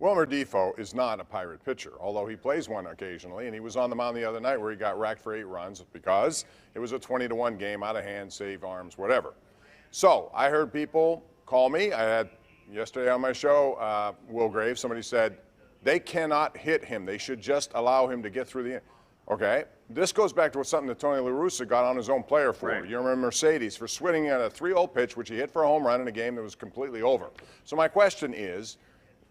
Wilmer Defoe is not a Pirate pitcher, although he plays one occasionally, and he was on the mound the other night where he got racked for 8 runs because it was a 20-1 game, out of hand, save arms, whatever. So I heard people call me. I had yesterday on my show, Will Graves, somebody said, they cannot hit him. They should just allow him to get through the end. Okay, this goes back to something that Tony La Russa got on his own player for. Right. You remember Mercedes for swinging at a 3-0 pitch, which he hit for a home run in a game that was completely over. So my question is,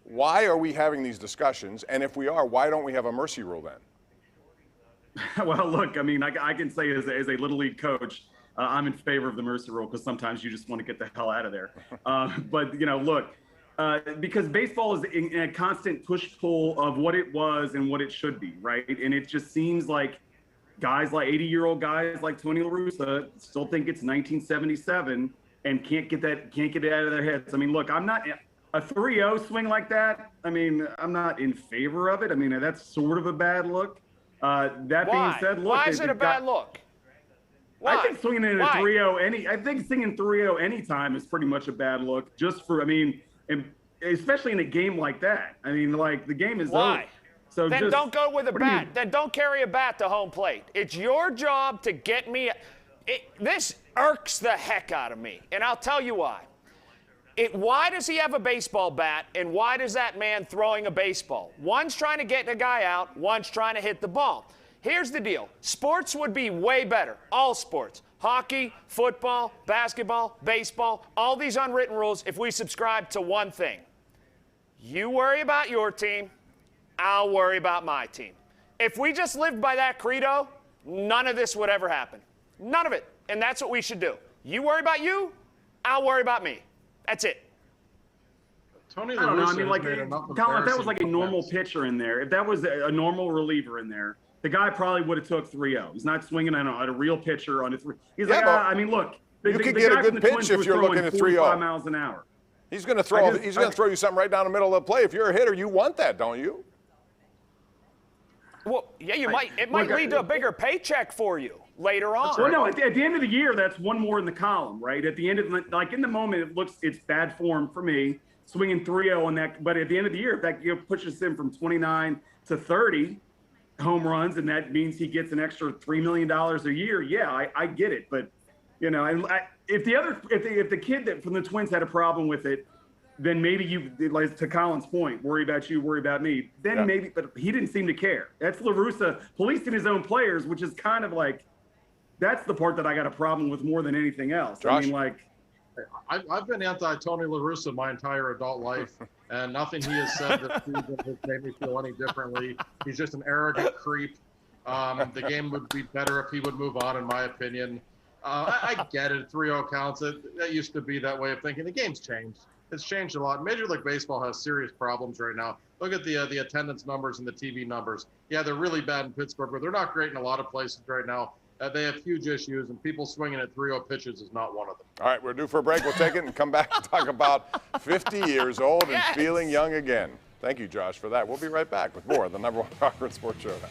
why are we having these discussions? And if we are, why don't we have a mercy rule then? Well, look, I mean, I can say as a Little League coach, I'm in favor of the mercy rule because sometimes you just want to get the hell out of there. But, you know, look, because baseball is in a constant push-pull of what it was and what it should be, right? And it just seems like guys like 80-year-old guys like Tony La Russa still think it's 1977 and can't get it out of their heads. I mean, look, I'm not a 3-0 swing like that. I mean, I'm not in favor of it. I mean, that's sort of a bad look. That being said, look, why is it a bad look? Why? I think swinging in a 3-0 I think singing 3-0 anytime is pretty much a bad look. Just for, I mean, especially in a game like that. I mean, like, the game is over. So then don't go with a bat. Then don't carry a bat to home plate. It's your job to get me. This irks the heck out of me, and I'll tell you why. Why does he have a baseball bat, and why does that man throwing a baseball? One's trying to get the guy out, one's trying to hit the ball. Here's the deal. Sports would be way better, all sports. Hockey, football, basketball, baseball, all these unwritten rules if we subscribe to one thing. You worry about your team, I'll worry about my team. If we just lived by that credo, none of this would ever happen. None of it. And that's what we should do. You worry about you, I'll worry about me. That's it. Tony La Russa, I don't know. I mean, like, Colin, if that was like a normal pitcher in there, if that was a normal reliever in there, the guy probably would have took 3-0. He's not swinging at a real pitcher on a 3. He's like, I mean, look. You could get a good pitch if you're looking at 3-0. Miles an hour. He's going to throw. He's going to throw you something right down the middle of the play. If you're a hitter, you want that, don't you? Well, yeah, you might. It might lead to a bigger paycheck for you later on. Well, no, at the end of the year, that's one more in the column, right? At the end of like in the moment, it's bad form for me swinging 3-0 on that. But at the end of the year, if that pushes him from 29 to 30 home runs, and that means he gets an extra $3 million a year. Yeah, I get it, but you know, if the kid that from the Twins had a problem with it, then maybe you, like to Colin's point, worry about you, worry about me. Then maybe, but he didn't seem to care. That's La Russa policing his own players, which is kind of like, that's the part that I got a problem with more than anything else. Josh? I mean, like, I've been anti-Tony La Russa my entire adult life, and nothing he has said this season has made me feel any differently. He's just an arrogant creep. The game would be better if he would move on, in my opinion. I get it, 3-0 counts. That used to be that way of thinking. The game's changed. It's changed a lot. Major League Baseball has serious problems right now. Look at the attendance numbers and the TV numbers. Yeah, they're really bad in Pittsburgh, but they're not great in a lot of places right now. They have huge issues, and people swinging at 3-0 pitches is not one of them. All right, we're due for a break. We'll take it and come back and talk about 50 years old and feeling young again. Thank you, Josh, for that. We'll be right back with more of the #1 Cochran Sports Showdown.